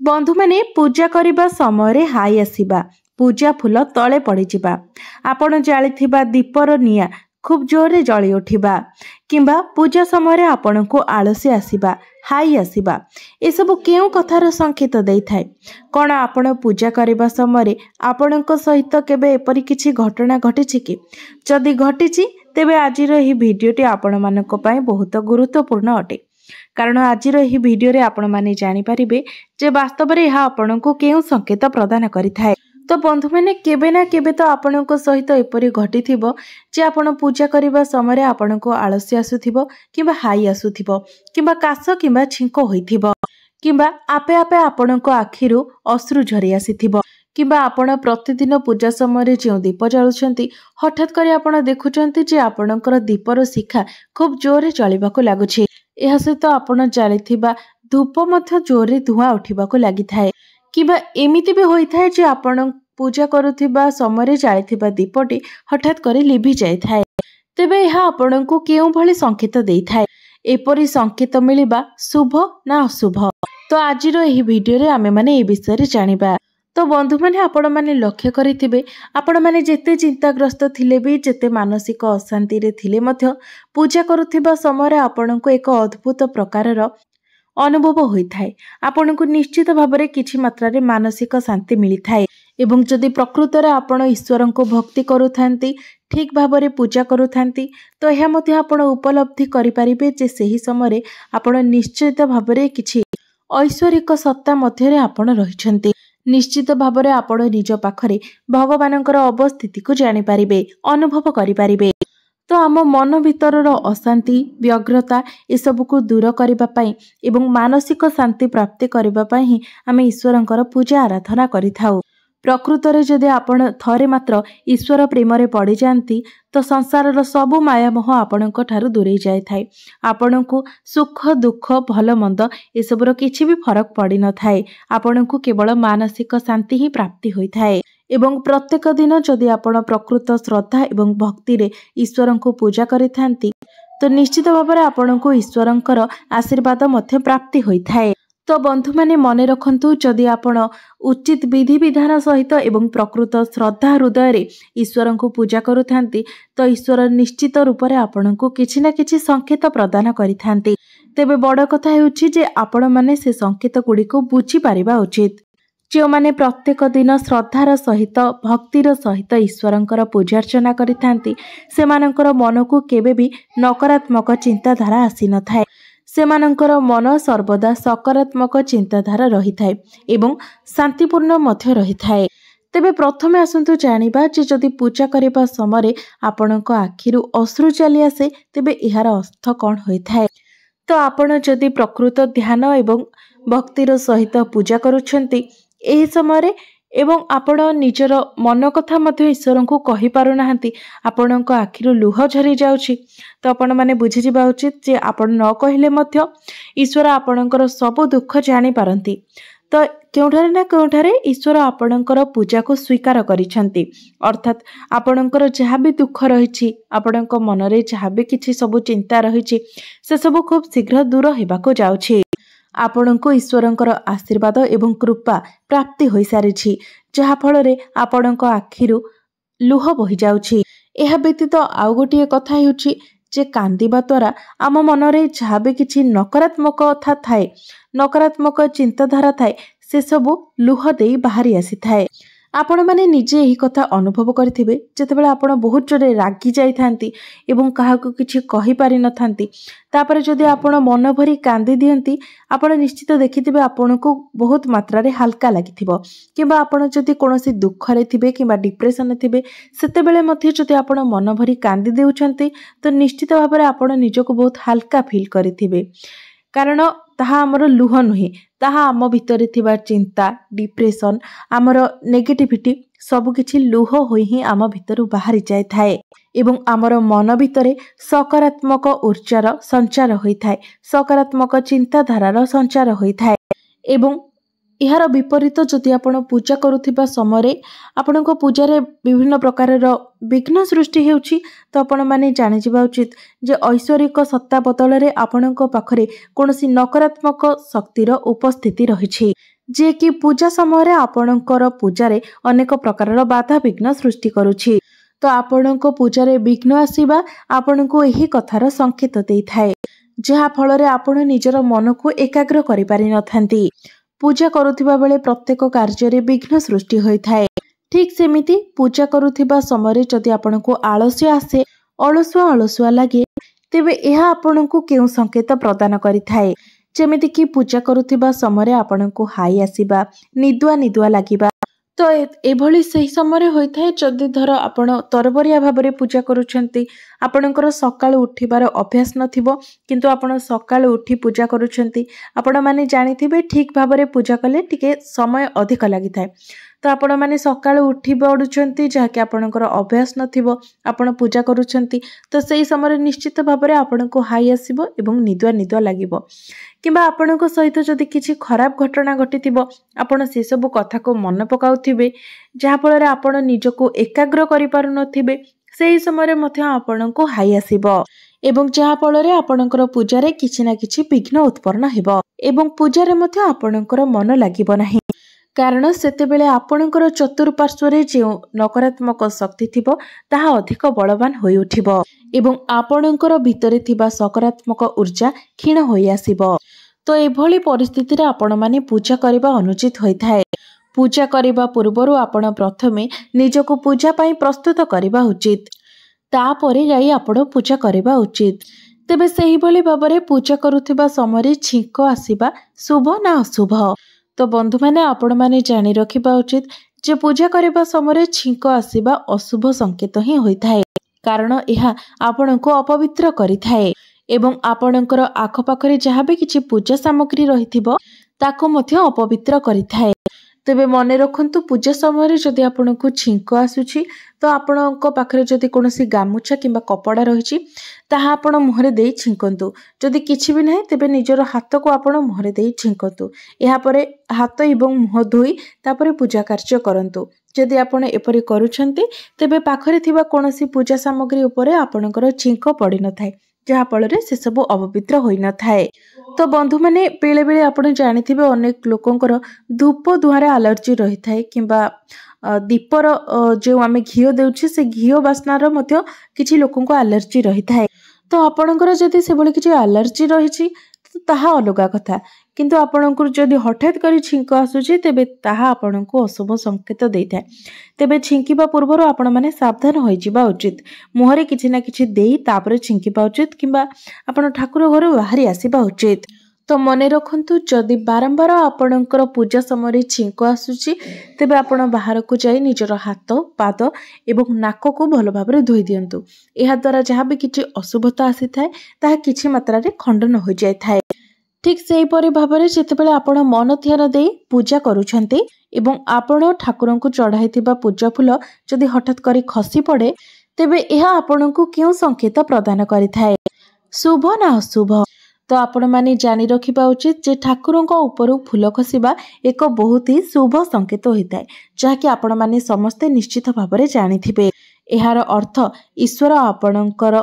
बंधु माने पूजा करने समय हाई आसवा पूजा फूल तले पड़जा आपण जाता दीपर निआ खूब जोरे जली उठा किंबा पूजा समय आपण को आलसी आसवा हाई आसवा एसबू क्यों कथार संकेत दे थाए कौन आपण पूजा करने समय आपण सहित केबे एपरी किछि घटना घटी कि जदि घटी तेबे आज भिडियोटी आपण मानक पई बहुत गुरुत्वपूर्ण अटे कारण आज भिडियो आपण माने जानि परिबे जे वास्तव में यह आपण को केउ संकेत प्रदान करि थाए। तो बंधु मैंने केबे ना केबे तो आपण सहित एपरी घटी थिबो जे आपण पूजा करने समय आपण को आलस्य आसुथिबो किंबा हाई आसुथिबो किंबा काश किंबा छिंक होइथिबो किंबा आपे आपे आपण को आखिरु अश्रु झरी आसीथिबो किंबा आपण प्रतिदिन पूजा समय जो दीप जालुछंती हठात करी आपण देखुछंती जे आपणकर दीपर शिखा खूब जोरे जलिबाको लागुछि यह सहित आपण जालिथिबा धूप मध्य जोरे धुआं उठिबाको लागिथाए किंबा एमिति भी होइथाए जे आपण पूजा करुथिबा समय जालिथिबा दीपटी हठात करी लिभि जाइथाए तेबे यह आपण को केउ भली संकेत देइथाए एपरी संकेत मिलिबा शुभ ना अशुभ तो आजिर एही भिडियो रे आमे माने ए विषय रे जानिबा। तो बंधु मैंने आपण मैंने लक्ष्य करेंगे आपण मैंने जेते चिंताग्रस्त थिले भी जेते मानसिक अशांति रे थिले मध्य पूजा करुथिबा समय आपण को एक अद्भुत प्रकारर अनुभव होता है आपण को निश्चित भाव में किछि मात्रा रे मानसिक शांति मिलता है एवं जदि प्रकृत रे आपण ईश्वर को भक्ति करुथांती ठीक भाव में पूजा करुथांती तो यह मध्य आपण उपलब्धि करि परिबे जे सही समय आपण निश्चित भाव में किछि ऐश्वरिक सत्ता मध्य आपण रहिछंती निश्चित भाव में आपण निज पाखरे भगवानकर अवस्थिति को जानि पारिबे अनुभव करि पारिबे। तो आम मन भितरर अशांति व्यग्रता एसबू को दूर करबा पई एवं मानसिक शांति प्राप्ति करबा पई ही आमे ईश्वरंकर पूजा आराधना करिथाउ। प्रकृत रे जदि आपण थरे मात्र ईश्वर प्रेम रे पड़ी जांती तो संसारर सबु मायामोह आपणक ठारू दूरे जाय थाए आपण को सुख दुख भल मंद एसबुर किछि भी फरक पड़ी न थाए आपण को केवल मानसिक शांति ही प्राप्ति होई थाए एवं प्रत्येक दिन जदि आपण प्रकृत श्रद्धा एवं भक्ति रे ईश्वर को पूजा करिथांती तो निश्चित भाव में आपण को ईश्वरंकर आशीर्वाद मध्य प्राप्ति होई थाए। तो बंधु माने मन रखंतु जदि आपण उचित विधि विधान सहित एवं प्रकृत श्रद्धा हृदय रे ईश्वर को पूजा करुथांती तो ईश्वर निश्चित रूप से आपण को किछि ना किछि संकेत प्रदान करिथांती तेबे बड़ कथा हेउछि जे आपण माने से संकेत गुडी को बुझी पारिबा उचित जो माने प्रत्येक दिन श्रद्धार सहित भक्तिर सहित ईश्वरंकर पूजार्चना करिथांती सेमानंकर मन को केबे भी नकारात्मक चिंताधारा आसी न थाए सेमानंकर मन सर्वदा सकारात्मक चिंताधारा रही थाए एवं शांतिपूर्ण मध्य रही थाए। तेबे प्रथमे आसंतु जानिबा जे जदि पूजा करबा समय आपणक आखिरु अश्रु चली आसे तेबे इहार अर्थ कौन होई थाए। तो आपण जदि प्रकृत ध्यान एवं भक्तिर सहित पूजा करुछंती एही समय एवं आपण निजर मन कथा मध्य ईश्वर को कहि पारु नाहंती आपणक आखिरु लुह झरी जाउछि तो आपण माने बुझि जिबा उचित जे आपण न कहिले मध्य ईश्वर आपणकर सब दुख जानि पारंती तो केउठारे ना केउठारे ईश्वर आपणकर पूजा को स्वीकार करिसंती अर्थात आपणकर जहा भी दुख रहिछि आपणक मन रे जहा भी किछि सब चिंता रहिछि से सब खूब शीघ्र दूर हेबाको जाउछि आपण को ईश्वरंकर आशीर्वाद एवं कृपा प्राप्ति होई सारिछि जहा फल रे आपणक आखिरु लुह बहि जाउछि। एहा व्यतीत आउ गोटिए कथा हेउछि जे कांदिबा द्वारा आम मन रे जहा भी किछि नकारात्मक कथा थाए नकारात्मक चिंताधारा थाए से सब लुह देई बाहरी आसी थाए। आपण माने निजे एही कथा अनुभव करथिबे जेतेबेले आपण बहुत जोरे रागी जाई थांती एवं काहाकू किछि कहि पारि न थांती तापर जदि आपण मन भरी कांदी दियंती आपण निश्चित देखिथिबे आपण को बहुत मात्रा रे हल्का लागिथिबो किबा आपण जदि कोनोसी दुख रे थिबे किबा डिप्रेशन थिबे सेतेबेले मध्ये जदि आपण मन भरी कांदी देउछंती तो निश्चित भाव में आपण निजको बहुत हल्का फील करिथिबे कारण ताहा हमर लुह नुहे ताहा आम भितर थिबा चिंता डिप्रेशन आमर नेगेटिविटी सब किछि लुह होई ही आम भितर बाहरी जाय थाए एवं आमर मन भितर सकारात्मक ऊर्जार संचार होई थाए सकारात्मक चिंताधारार संचार होई थाए एवं यार विपरीत जदि आपण पूजा करुथिबा समय आपण पूजार विभिन्न प्रकार विघ्न सृष्टि हेउछि तो आपण माने जानि जिबा उचित जे ऐश्वरिक सत्ता बदल रे आपण पाखरे कोनोसी नकारात्मक शक्तिर उपस्थिति रहिछि जे कि पूजा समय आपणकर पूजारे अनेक प्रकार बाधा विघ्न सृष्टि करुछि। तो आपणको पूजारे विघ्न आसीबा आपणको एही कथार संकेत देइथाए, जहा फଳରେ आपण निजर मन को एकाग्र करि पारि नथांती। पूजा करुथिबा बेले प्रत्येक कार्य विघ्न सृष्टि होइथाए। ठीक सेमिति पूजा करुथिबा समय जदि आपणको आलस्य आसे, अलसुआ अलसुआ लगे, तेबे यह आपणको केउ संकेत प्रदान करिथाए। जेमिति कि पूजा करुथिबा समय आपणको हाई आसीबा, निदुआ निदुआ लागिबा। तो एभली सही समय होइथाए जदि धर आपण तरबरिया भाबरे पूजा करूछंती, आपणकर सकाळु उठिबार अभ्यास नथिबो, किंतु आपण सकाळु उठी पूजा करूछंती, आपण माने जानिथिबे ठीक भाबरे पूजा कले टिके समय अधिक लागिथाए। तो आपण माने सकाळु उठी बडुछंती जहाकि आपणकर अभ्यास नथिबो, आपण पूजा करूछंती, तो सही समय निश्चित भाबरे आपणको हाई आसीबो एवं निदुआ निदुआ लागिबो। किंबा आपणको सहित जदि किछि खराब घटना घटिथिबो, आपण से सब कथा को मन पकाउथिबे, जहा फଳରେ आपण निजको एकाग्र करि पारु नथिबे, सेही समय मध्य आपणको हाई आसीबो एवं जहा फଳରେ आपणकर पूजारे किछि ना किछि विघ्न उत्पन्न हेबो एवं पूजारे मध्य आपणकर मन लागिबो नाही। कारण सेतेबेले आपणकर चतुर्पार्श्वरे जो नकारात्मक शक्ति थिबो ताहा अधिक बलवान होई उठिबो एवं आपणकर भितरे थिबा सकारात्मक ऊर्जा क्षीण होई आसीबो। तो एभली परिस्थिति रे आपण माने पूजा करिबा अनुचित होइथाए। पूजा करिबा पूर्वरु आपण प्रथमे निजको पूजा पई प्रस्तुत करिबा उचित, तापरे जाई आपण पूजा करिबा उचित। तेबे सेही भली भाबरे पूजा करुथिबा समय छिंक आसीबा शुभ ना अशुभ। तो बंधु माने आपण माने जानि रखिबा उचित जे पूजा करिबा समय छिंक आसीबा अशुभ संकेत ही होइथाए, कारण यह आपणको अपवित्र करिथाए एवं आपणकर आखपाखरे जहाँ भी किछि पूजा सामग्री रहिथिबो ताको मध्य अपवित्र करिथाए। तेबे मने रखंतु पूजा समय जदि आपणको छिंक आसुछि तो आपणको पाखरे जदि कोनोसी गामुछा किंबा कपड़ा रहिछि ताहा आपण मुहरे देई छिंकंतु। जदि किछि भी नाही तेबे निजर हाथ को आपण मुहरे देई छिंकंतु। एहा परे हाथ एवं मुह धोई तापरे पूजा कार्य करंतु। जदि आपण एपरि करूछंती तेबे पाखरे थिबा कोनोसी पूजा सामग्री उपरे आपणकर छिंक पड़ी नथाय, जहा फଳରେ से सब अपवित्र होई नथाय। तो बंधु माने बेले बेले आपण जानिथिबे अनेक लोकंकर धूप धुआरे एलर्जी रही थाए किंबा दीपर जो आमे घिओ देउछि से घिओ बास्नार मध्य किछि लोकंको एलर्जी रही थाए। तो आपणकर जदि से भली किछि एलर्जी रहिछि तो ताहा अलगा कथा, किंतु आपणकर जदि हठात करी छिंक आसुछि तेबे ताहा आपणको अशुभ संकेत देइथाए। तेबे छिंकिबा पूर्वरु आपण माने सावधान होई जिबा उचित। मुहरे किछि ना किछि देई तापरे छिंकिबा उचित किंबा आपण ठाकुर घर बाहरी आसीबा उचित। तो मने रखंतु जदि बारंबार आपणकर पूजा समय छिंक आसुछि तेबे आपण बाहर को जाई निजर हाथ पाद एवं नाक को भल भाबरे धोई दियंतु। एहा द्वारा जहाँ भी किछि अशुभता आसी थाए ताहा किछि मात्रा रे खंडन हो जाय थाए। ठीक सेही परि भाबरे जेतेबेले आपण मन ध्यान देई पूजा करूछंती एवं आपण ठाकुरंकु चढ़ाइथिबा पूजा फूल जदि हठात करी खसी पड़े तेबे एहा आपणको केउ संकेत प्रदान करिथाए, शुभ ना अशुभ। तो आपण माने जानि रखिबा उचित जे ठाकुरंको उपरु फूल खसिबा एक बहुत ही शुभ संकेत होइताए, जहाकि आपण माने समस्ते निश्चित भाबरे जानिथिबे। एहार अर्थ ईश्वर आपणकर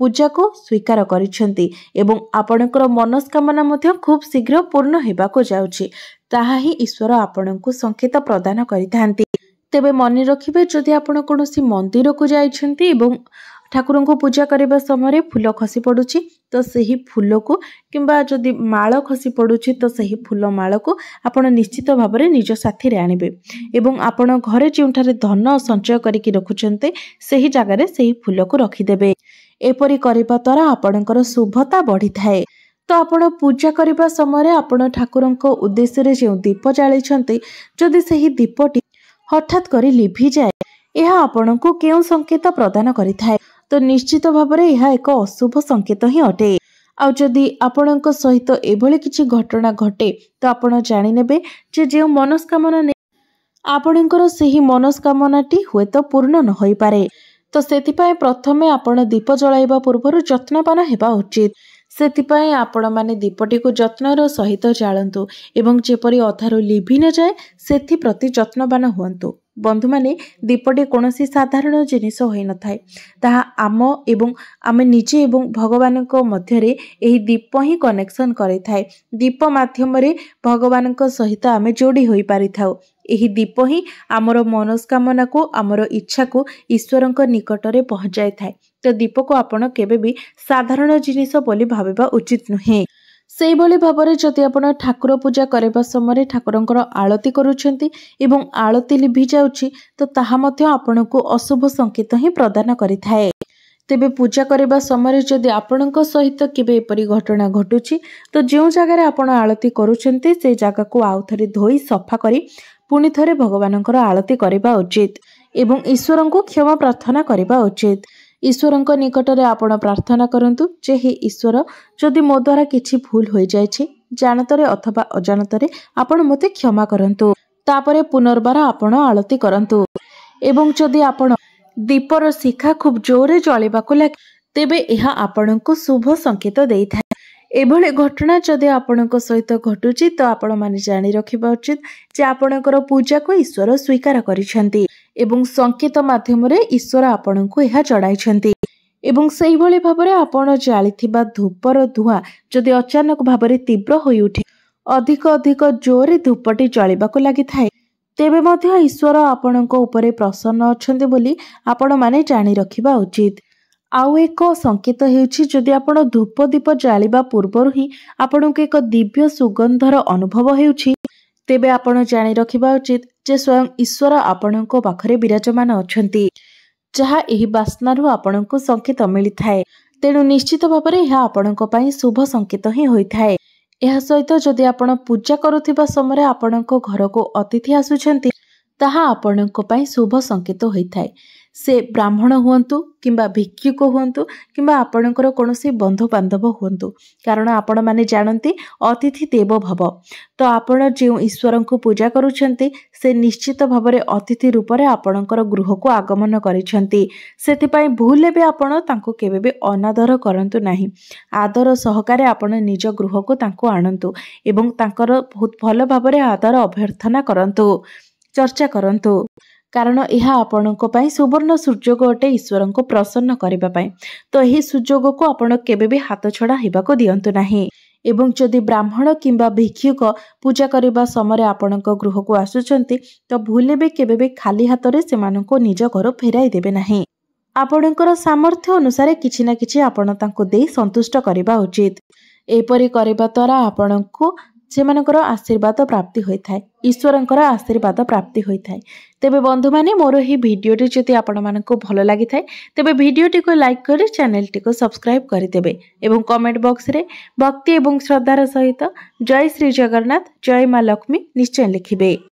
पूजा को स्वीकार करिसेंती एवं आपणकर मनस्कामना मध्य खूब शीघ्र पूर्ण हेबाको जाउछि, ताहा ही ईश्वर आपणको संकेत प्रदान करिथांती। तेबे मने रखिबे जदि आपण कोनोसी मंदिर को जाइछंती एवं ठाकुर को पूजा करने समय फूल खसी पड़ुछि तो सही फूल को किंबा जदि माଳ खसी पड़ुछि तो सही फूल माଳ को आपण निश्चित भाव में निज साथी रे आनिबे एवं आपण घरे जोंठारे धन संचय करिकि रखुचंते सही जगार सही फूल को रखिदेबे। एपरि करिबा द्वारा आपणकर शुभता बढ़ी थाए। तो आपण पूजा करने समय आपण ठाकुरंको उद्देश्य रे जो दीप जालिछंते जदि सही दीपटी हठात करी लिभि जाए यह आपणको केउ संकेत प्रदान करिथाए तो निश्चित भाव में यह एक अशुभ संकेत ही अटे। आ जदि आपणक सहित एभली किछि घटना घटे तो आपण जानि नेबे जे जो मनस्कामना ने आपणकर सही मनस्कामनाटी हुए तो पूर्ण न होई पारे। तो सेतिपाई प्रथमे आपण दीप जलाइबा पूर्व जत्नवान हेबा उचित। सेतिपाई आपण माने दीपटी को जत्नर सहित जालंतु एवं जेपरि अधारु लिभि न जाए सेथि प्रति जत्नवान हुअन्तु। बंधु माने दीपटी कौन साधारण जिनिस होई न थाए ताहा आम एवं आमे निजे एवं भगवान मध्य यही दीप ही कनेक्शन करे थाए। दीप माध्यम भगवान सहित आमे जोड़ी होई पारि थाउ। यही दीप ही आमर मनस्कामना को आमर इच्छा को ईश्वर निकटरे पहुंचाई थाए। तो दीप को आपण केबे भी साधारण जिनिस बोली भाबिबा उचित नुहे। सेही भली भाबरे जदि आपण ठाकुर पूजा करबा समय ठाकुरंकर आळती करूछंती एवं आळती लिभि जाउछि तो ताहा मध्य आपणको अशुभ संकेत ही प्रदान करिथाए। तेबे पूजा करबा समय जदि आपणक सहित केबे एपरि घटना घटुछि तो जो जगार आपण आळती करूछंती से जगह को आउ थरे धोई सफा करी पुनि थरे भगवानंकर आळती करबा उचित एवं ईश्वरंको क्षमा प्रार्थना करबा उचित। ईश्वरंक निकटरे आपण प्रार्थना करंतु जे हे ईश्वर जदि मो द्वारा किछि भूल होई जायछि जानतरे अथवा अजानतरे आपण मते क्षमा करंतु। तापरे पुनर्बार आपण आळती करंतु एवं जदि आपण दीपर शिखा खूब जोरे जळिबाकु लागे तेबे एहा आपणको शुभ संकेत देइथाय। एभले घटना जदि आपणको सहित घटुछि तो आपण माने जानि रखिबा उचित जे आपणकर पूजा को ईश्वर स्वीकार करिसेंती एवं संकेत माध्यम रे ईश्वर आपणको एहा चढ़ाइछंती। एवं सेही भली भाबरे आपण जालिथिबा धूपर धुआ जदि अचानक भाबरे तीव्र होई उठे अधिक अधिक जोरे धूपटी जळिबाकु लागि थाए तेबे मध्य ईश्वर आपणको उपरे प्रसन्न अछंती बोली आपण माने जानि रखिबा उचित। आउ एक संकेत हेउछि जदि आपण धूप दीप जालिबा पूर्वरु ही आपणको एक दिव्य सुगंधर अनुभव हेउछि तेबे आपण जानि रखिबा उचित जे स्वयं ईश्वर आपणको पाखरे विराजमान अछंती जहा एही बास्नारु आपणको संकेत मिलिथाए। तेणु निश्चित भाबरे एहा आपणको पई शुभ संकेत ही होइथाए। एहा सहित जदि आपण पूजा करुथिबा समय आपणको घर को अतिथि आसुछंती ताहा आपणको पई शुभ संकेत होइथाए। से ब्राह्मण हुअन्तु किंबा भिक्षुक हुअन्तु किंबा आपणकर कोनोसी बंधु बांधव हुअन्तु कारण आपण माने जानती अतिथि देवो भव। तो आपण जे ईश्वर को पूजा करूछंती से निश्चित भाबरे अतिथि रूप रे आपणकर गृह को आगमन करिछंती। सेति पई भूले बे आपण तांको केबे बे अनादर करंतु नाही। आदर सहकारे आपण निज गृह को तांको आनंतु एवं तांकर बहुत भल भाबरे आदर अभ्यर्थना करंतु चर्चा करंतु कारण यह आपणको पई सुवर्ण सुजोग अटे ईश्वर को प्रसन्न करबा पई। तो यही सुजोग को आपण केबे भी हाथ छड़ा हेबाको दियंतु नाही। एवं जदि ब्राह्मण किंबा भिक्षुक पूजा करबा समय आपणको गृह को आसुचंती तो भूले बे केबे भी खाली हाथ रे सेमानको निज घर फेराई देबे नाही। आपणकर सामर्थ्य अनुसार किछि ना किछि आपण तांको देई संतुष्ट करबा उचित। एपरि करबा द्वारा आपणको सेमानकर आशीर्वाद प्राप्ति होइथाय ईश्वरंकर आशीर्वाद प्राप्ति होइथाय। तेबे बंधु माने मोर ही वीडियोटी जदि आपण मानको भलो लागि थाय तेबे वीडियोटी को लाइक करी चैनलटी को सब्सक्राइब करि देबे एवं कमेंट बॉक्स रे भक्ति एवं श्रद्धार सहित जय श्री जगन्नाथ जय मां लक्ष्मी निश्चय लिखिबे।